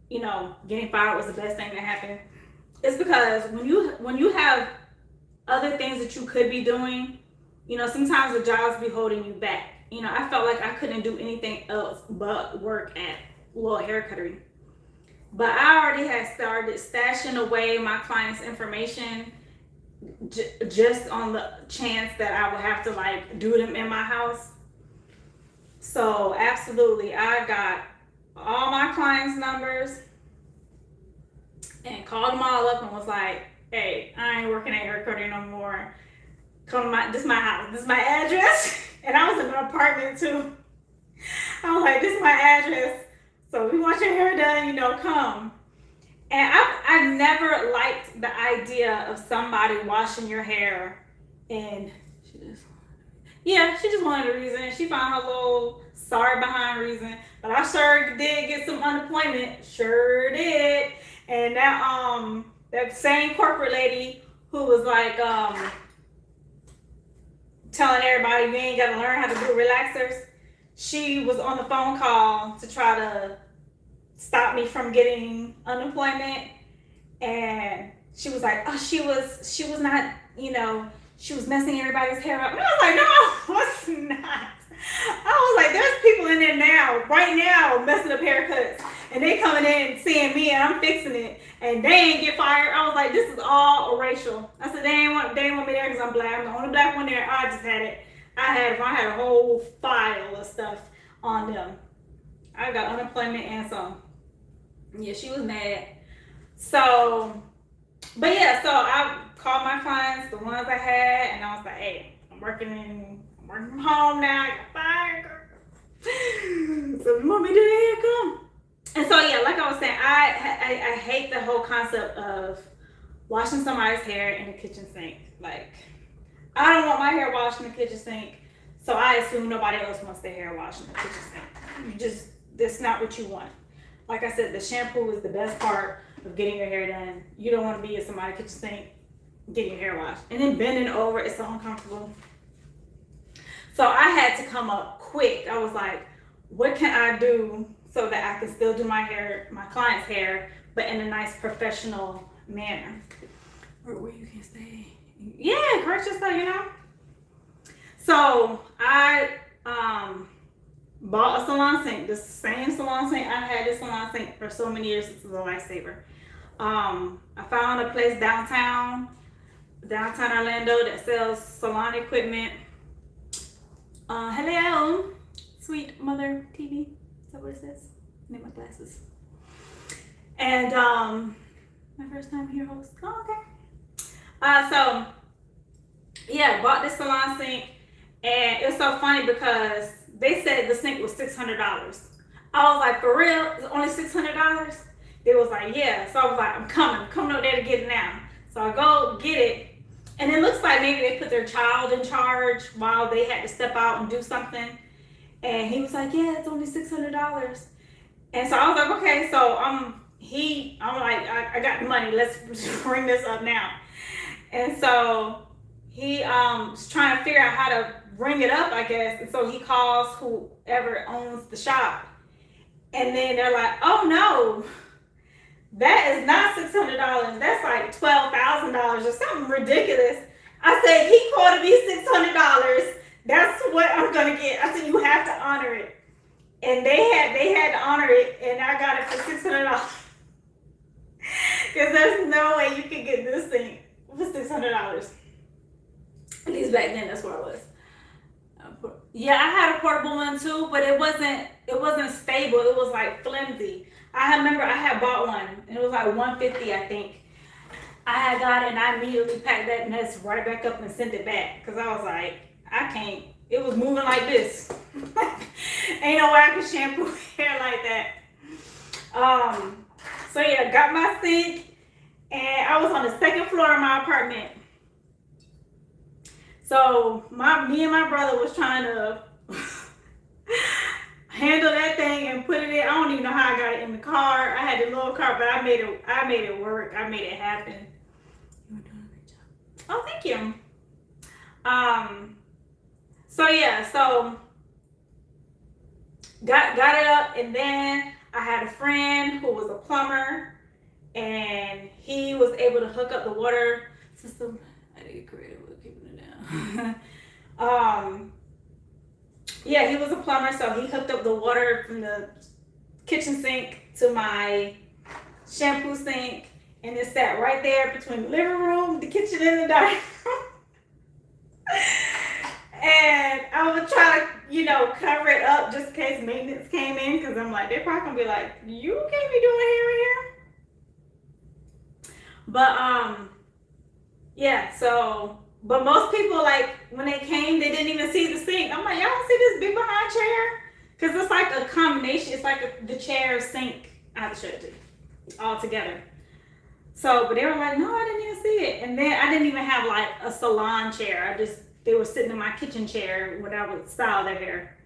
Speaker 1: you know, getting fired was the best thing that happened, it's because when you have other things that you could be doing, you know, sometimes the jobs be holding you back. You know, I felt like I couldn't do anything else but work at little hair cuttery. But I already had started stashing away my clients' information just on the chance that I would have to like do them in my house. So absolutely, I got all my clients' numbers and called them all up and was like, hey, I ain't working at hair cuttery no more. Come to this is my house, this is my address. And I was in an apartment too. I was like, this is my address. So if you want your hair done, you know, come. And I never liked the idea of somebody washing your hair and she just wanted a reason. She found her little sorry behind reason. But I sure did get some unemployment. Sure did. And that same corporate lady who was like telling everybody you ain't gotta learn how to do relaxers, she was on the phone call to try to stop me from getting unemployment. And she was like, oh, she was not, you know, she was messing everybody's hair up. And I was like, no, I was not. I was like, there's people in there now, right now, messing up haircuts. And they coming in seeing me and I'm fixing it. And they ain't get fired. I was like, this is all racial. I said, they ain't want me there because I'm black. I'm the only black one there. I just had it. I had a whole file of stuff on them. I got unemployment and some. Yeah, she was mad. So, but yeah, so I called my clients, the ones I had, and I was like, hey, I'm working from home now. I got fired. So if you want me to do that, here, come. And so yeah, like I was saying, I hate the whole concept of washing somebody's hair in the kitchen sink. Like, I don't want my hair washed in the kitchen sink, so I assume nobody else wants their hair washed in the kitchen sink. That's not what you want. Like I said, the shampoo is the best part of getting your hair done. You don't want to be in somebody's kitchen sink getting your hair washed. And then bending over, it's so uncomfortable. So I had to come up quick. I was like, what can I do so that I can still do my hair, my client's hair, but in a nice professional manner? Or where you can stay. Yeah, correct yourself, you know? So I bought a salon sink, the same salon sink. I had this salon sink for so many years. This is a lifesaver. I found a place downtown Orlando that sells salon equipment. Hello, Sweet Mother TV. Is that what it says? I need my glasses. And my first time here host. Oh, okay. So yeah, bought this salon sink, and it was so funny because they said the sink was $600. I was like, for real? It's only $600? They was like, yeah. So I was like, I'm coming up there to get it now. So I go get it, and it looks like maybe they put their child in charge while they had to step out and do something. And he was like, yeah, it's only $600. And so I was like, okay. So I'm like, I got the money. Let's bring this up now. And so he was trying to figure out how to bring it up, I guess. And so he calls whoever owns the shop. And then they're like, oh no, that is not $600. That's like $12,000 or something ridiculous. I said, he quoted me $600. That's what I'm gonna get. I said, you have to honor it. And they had to honor it, and I got it for $600. Because there's no way you could get this thing for $600. At least back then, that's where I was. Yeah, I had a portable one too, but it wasn't stable. It was like flimsy. I remember I had bought one, and it was like $150, I think. I had got it and I immediately packed that mess right back up and sent it back because I was like, I can't. It was moving like this. Ain't no way I can shampoo hair like that. So yeah, got my sink and I was on the second floor of my apartment. So me and my brother was trying to handle that thing and put it in. I don't even know how I got it in the car. I had the little car, but I made it work. I made it happen. You were doing a great job. Oh, thank you. So yeah, so got it up, and then I had a friend who was a plumber, and he was able to hook up the water system. I didn't get creative with keeping it down. Yeah, he was a plumber, so he hooked up the water from the kitchen sink to my shampoo sink, and it sat right there between the living room, the kitchen, and the dining room. And I would try to, cover it up just in case maintenance came in, because I'm like, they're probably gonna be like, you can't be doing hair in here. But yeah, so but most people, like, when they came, they didn't even see the sink. I'm like, y'all don't see this big behind chair? Because it's like a combination. It's like the chair sink. I have to show it to you all together. So, but they were like, no, I didn't even see it. And then I didn't even have like a salon chair. They were sitting in my kitchen chair when I would style their hair.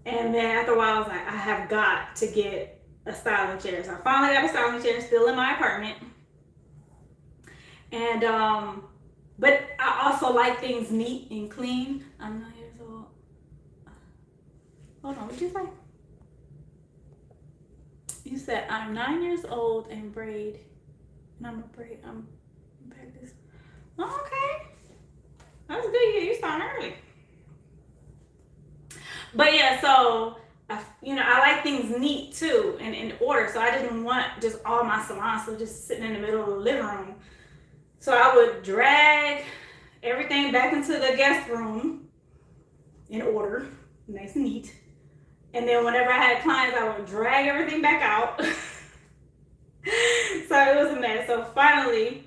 Speaker 1: And then after a while, I was like, I have got to get a styling chair. So I finally got a styling chair, still in my apartment. And but I also like things neat and clean. I'm 9 years old. Hold on, what'd you say? You said I'm 9 years old and braid. And I'm practice. Oh, okay. That's good. You start early. But yeah, so I like things neat too and in order. So I didn't want just all my salon stuff just sitting in the middle of the living room. So I would drag everything back into the guest room in order, nice and neat. And then whenever I had clients, I would drag everything back out. So it was a mess. So finally,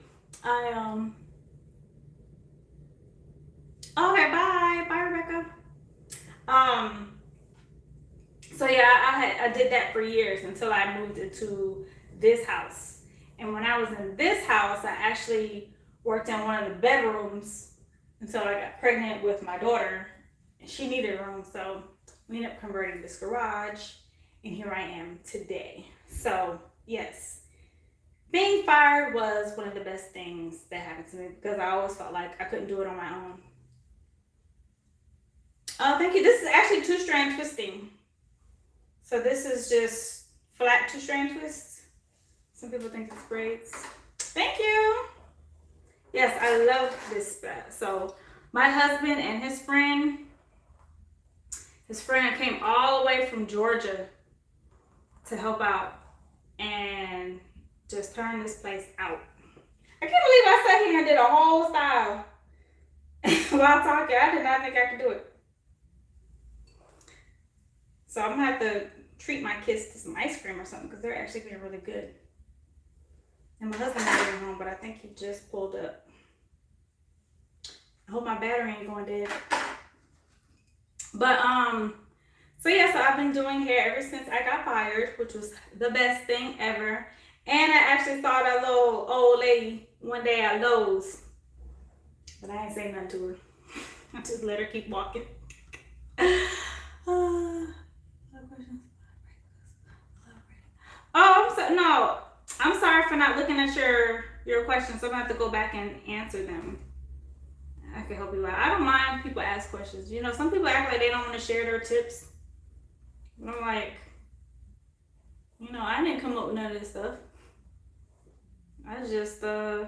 Speaker 1: okay, bye, Rebecca. So yeah, I did that for years until I moved into this house. And when I was in this house, I actually worked in one of the bedrooms until I got pregnant with my daughter. And she needed a room, so we ended up converting this garage, and here I am today. So yes, being fired was one of the best things that happened to me because I always felt like I couldn't do it on my own. Oh, thank you. This is actually 2-strand twisting. So this is just flat 2-strand twists. Some people think it's braids. Thank you. Yes, I love this spread. So my husband and his friend came all the way from Georgia to help out and just turn this place out. I can't believe I sat here and did a whole style while talking. I did not think I could do it. So I'm gonna have to treat my kids to some ice cream or something because they're actually being really good. And my husband's not even home, but I think he just pulled up. I hope my battery ain't going dead. But so yeah, so I've been doing hair ever since I got fired, which was the best thing ever. And I actually saw that little old lady one day at Lowe's, but I ain't say nothing to her. I just let her keep walking. I'm sorry for not looking at your questions. So I'm gonna have to go back and answer them. I can help you out. I don't mind people ask questions. Some people act like they don't want to share their tips. But I'm like, I didn't come up with none of this stuff. I just I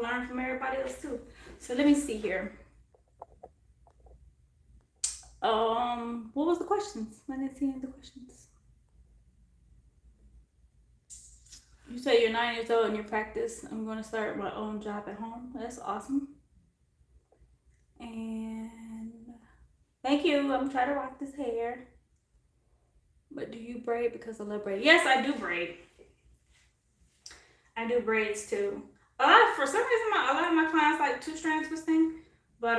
Speaker 1: learned from everybody else too. So let me see here. What was the questions? I didn't see any of the questions. You say you're 9 years old and you practice. I'm going to start my own job at home. That's awesome. And thank you. I'm trying to rock this hair. But do you braid? Because I love braid. Yes, I do braid. I do braids too. for some reason, a lot of my clients like 2-strand twisting, but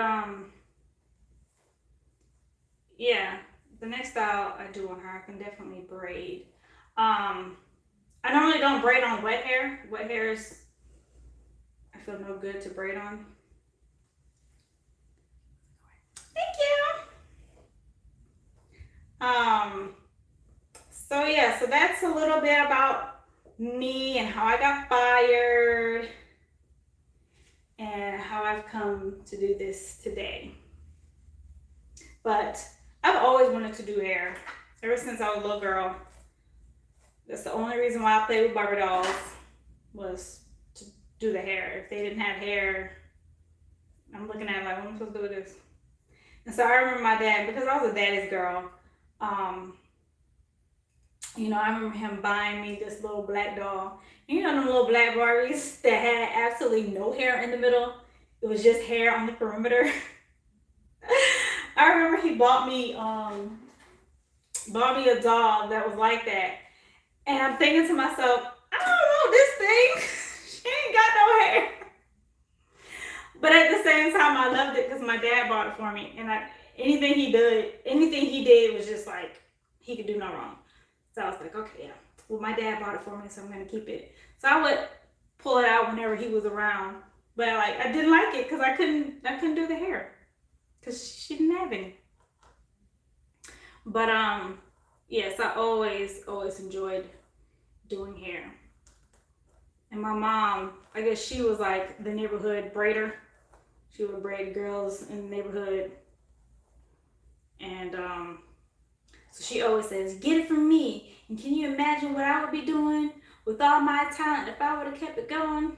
Speaker 1: yeah, the next style I do on her, I can definitely braid. I normally don't braid on wet hair. Wet hair is, I feel no good to braid on. Thank you. So yeah, so that's a little bit about me and how I got fired and how I've come to do this today. But I've always wanted to do hair ever since I was a little girl. That's the only reason why I played with Barbie dolls, was to do the hair. If they didn't have hair, I'm looking at it like, what am I supposed to do with this? And so I remember my dad, because I was a daddy's girl, you know, I remember him buying me this little black doll. And you know them little black Barbies that had absolutely no hair in the middle? It was just hair on the perimeter. I remember he bought me a doll that was like that. And I'm thinking to myself, I don't know this thing. She ain't got no hair. But at the same time, I loved it because my dad bought it for me. And anything he did was just like, he could do no wrong. So I was like, okay, yeah. Well, my dad bought it for me, so I'm going to keep it. So I would pull it out whenever he was around. But like, I didn't like it because I couldn't do the hair. Because she didn't have any. But yes, I always enjoyed doing hair. And my mom, I guess she was like the neighborhood braider. She would braid girls in the neighborhood. And so she always says, get it from me. And can you imagine what I would be doing with all my talent if I would have kept it going?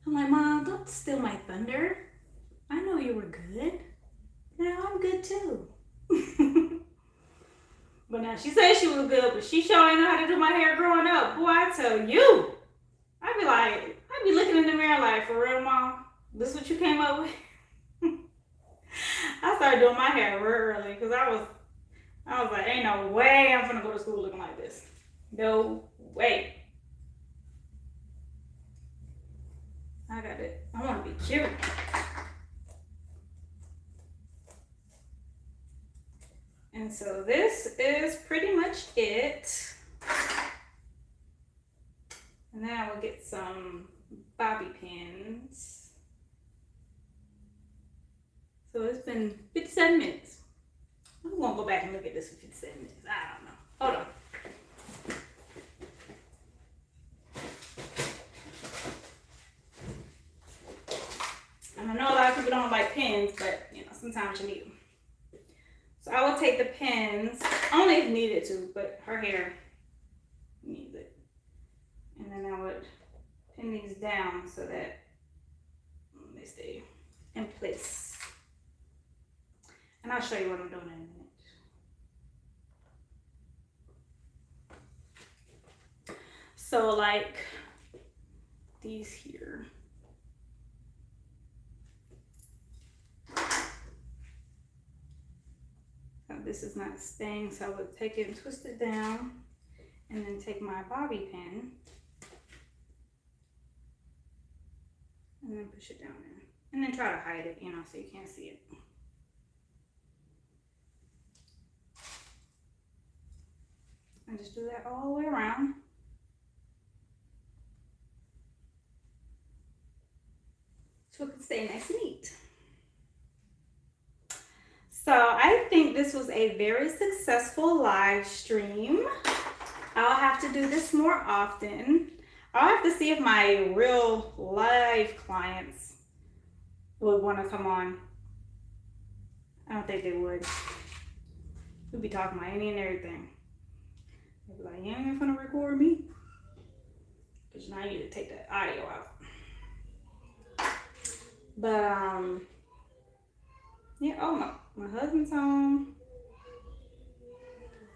Speaker 1: I'm like, Mom, don't steal my thunder. I know you were good. Now I'm good too. But now she said she was good, but she sure ain't know how to do my hair growing up. Boy, I tell you. I'd be looking in the mirror like, for real, Mom? This what you came up with? I started doing my hair real early because I was like, ain't no way I'm gonna go to school looking like this. No way. I got it. I want to be cute. And so this is pretty much it. And then I will get some bobby pins. So it's been 57 minutes. I'm gonna go back and look at this for 57 minutes. I don't know. Hold on. And I know a lot of people don't like pins, but you know, sometimes you need them. So I will take the pins, only if needed to, but her hair needs it. And then I would pin these down so that they stay in place. And I'll show you what I'm doing in a minute. So like these here. This is not staying, so I would take it and twist it down and then take my bobby pin and then push it down there and then try to hide it, you know, so you can't see it. And just do that all the way around. So it can stay nice and neat. So I think this was a very successful live stream. I'll have to do this more often. I'll have to see if my real live clients would want to come on. I don't think they would. We'd be talking about any and everything. They'd be like, you ain't even gonna record me? Because now you need to take that audio out. But yeah, oh no. My husband's home.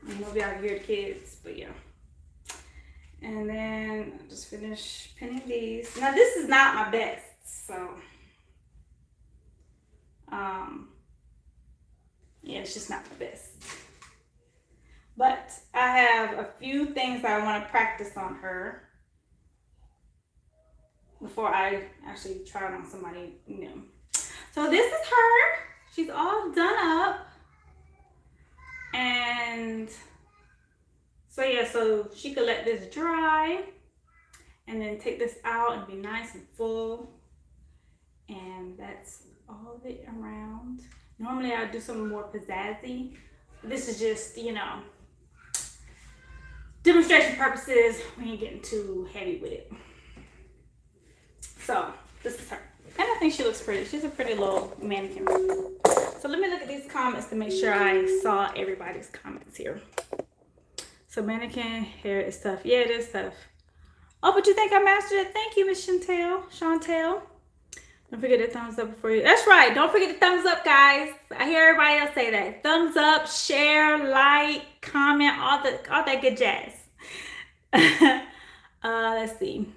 Speaker 1: I don't know if y'all can hear the kids, but yeah. And then I just finished pinning these. Now this is not my best, so yeah, it's just not the best. But I have a few things that I want to practice on her. before I actually try it on somebody new. So this is her. She's all done up. And so yeah, so she could let this dry and then take this out and be nice and full. And that's all of it around. Normally I do something more pizzazzy. This is just, you know, demonstration purposes. We ain't getting too heavy with it. So this is her. And I think she looks pretty. She's a pretty little mannequin. So let me look at these comments to make sure I saw everybody's comments here. So mannequin hair is tough. Yeah, it is tough. Oh, but you think I mastered it? Thank you, Miss Chantel. Don't forget the thumbs up before you. That's right. Don't forget the thumbs up, guys. I hear everybody else say that. Thumbs up, share, like, comment, all that good jazz. Let's see.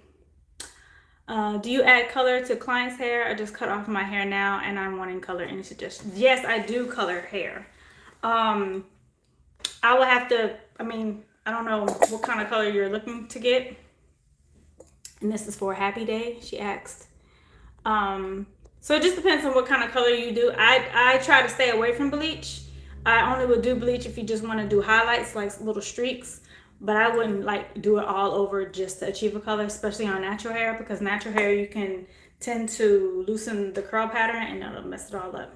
Speaker 1: Do you add color to clients' hair or just cut off my hair now and I'm wanting color? Any suggestions? Yes, I do color hair. I will have to, I mean, I don't know what kind of color you're looking to get. And this is for a happy day, she asked. So it just depends on what kind of color you do. I try to stay away from bleach. I only would do bleach if you just want to do highlights, like little streaks. But I wouldn't like do it all over just to achieve a color, especially on natural hair, because natural hair you can tend to loosen the curl pattern and it'll mess it all up.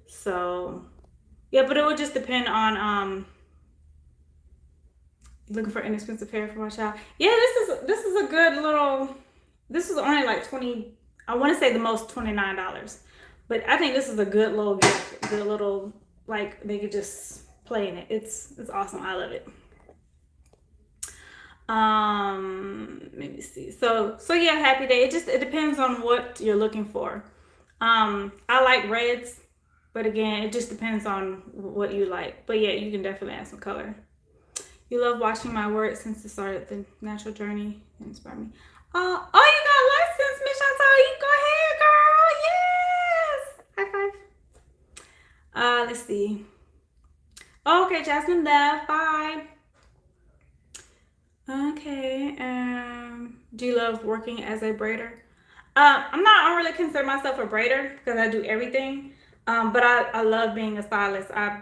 Speaker 1: So yeah, but it would just depend on looking for inexpensive hair for my child. Yeah, this is a good little. This is only like 20. I want to say the most $29, but I think this is a good little gift. Good little, like, they could just play in it. It's awesome. I love it. Let me see. So yeah, happy day. It depends on what you're looking for. I like reds, but again, it just depends on what you like. But yeah, you can definitely add some color. You love watching my work since the start of the natural journey. It inspired me. Oh, you got licensed, Miss Chantal. You go ahead, girl. Yes. High five. Let's see. Okay, Jasmine left. Bye. Okay. Do you love working as a braider? I don't really consider myself a braider because I do everything. But I love being a stylist. I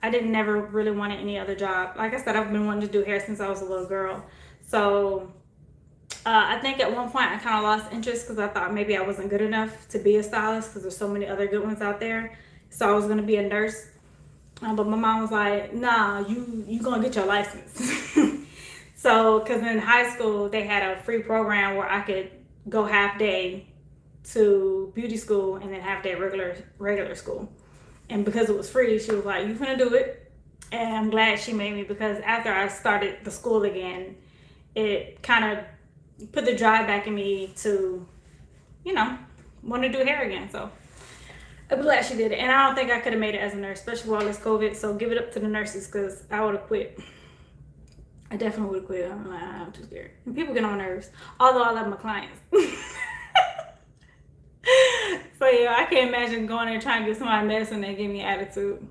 Speaker 1: didn't never really want any other job. Like I said, I've been wanting to do hair since I was a little girl. So I think at one point I kind of lost interest because I thought maybe I wasn't good enough to be a stylist because there's so many other good ones out there. So I was going to be a nurse. But my mom was like, nah, you going to get your license. So, because in high school, they had a free program where I could go half day to beauty school and then half day regular school. And because it was free, she was like, you finna do it. And I'm glad she made me, because after I started the school again, it kind of put the drive back in me to, you know, want to do hair again. So I'm glad she did it. And I don't think I could have made it as a nurse, especially with all this COVID. So give it up to the nurses, because I would have quit. I definitely would have quit. I'm like, I'm too scared. And people get on my nerves, although I love my clients. So yeah, I can't imagine going there trying to get somebody medicine and they give me attitude.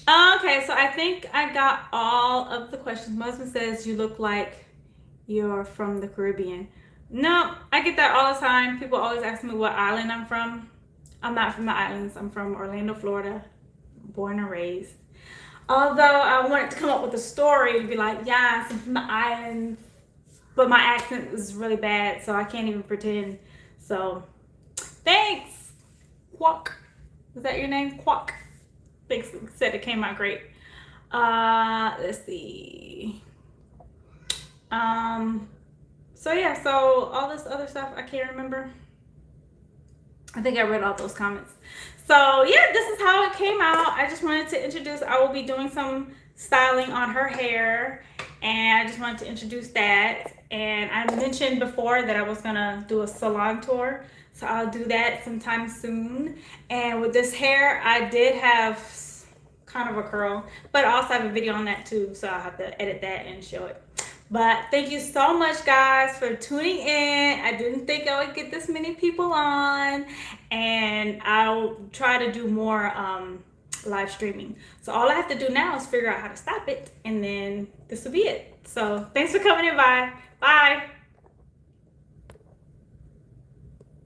Speaker 1: Okay, so I think I got all of the questions. My husband says you look like you're from the Caribbean. No, I get that all the time. People always ask me what island I'm from. I'm not from the islands. I'm from Orlando, Florida, born and raised. Although I wanted to come up with a story to be like, yes, I'm from the islands, but my accent is really bad, so I can't even pretend. So, thanks, Quack. Is that your name? Quack. Thanks, said it came out great. Let's see. So yeah, so all this other stuff, I can't remember. I think I read all those comments. So yeah, this is how it came out. I just wanted to introduce, I will be doing some styling on her hair, and I just wanted to introduce that. And I mentioned before that I was gonna do a salon tour, so I'll do that sometime soon. And with this hair, I did have kind of a curl, but I also have a video on that too, so I'll have to edit that and show it. But thank you so much, guys, for tuning in. I didn't think I would get this many people on, and I'll try to do more live streaming. So all I have to do now is figure out how to stop it, and then this will be it. So thanks for coming in. Bye.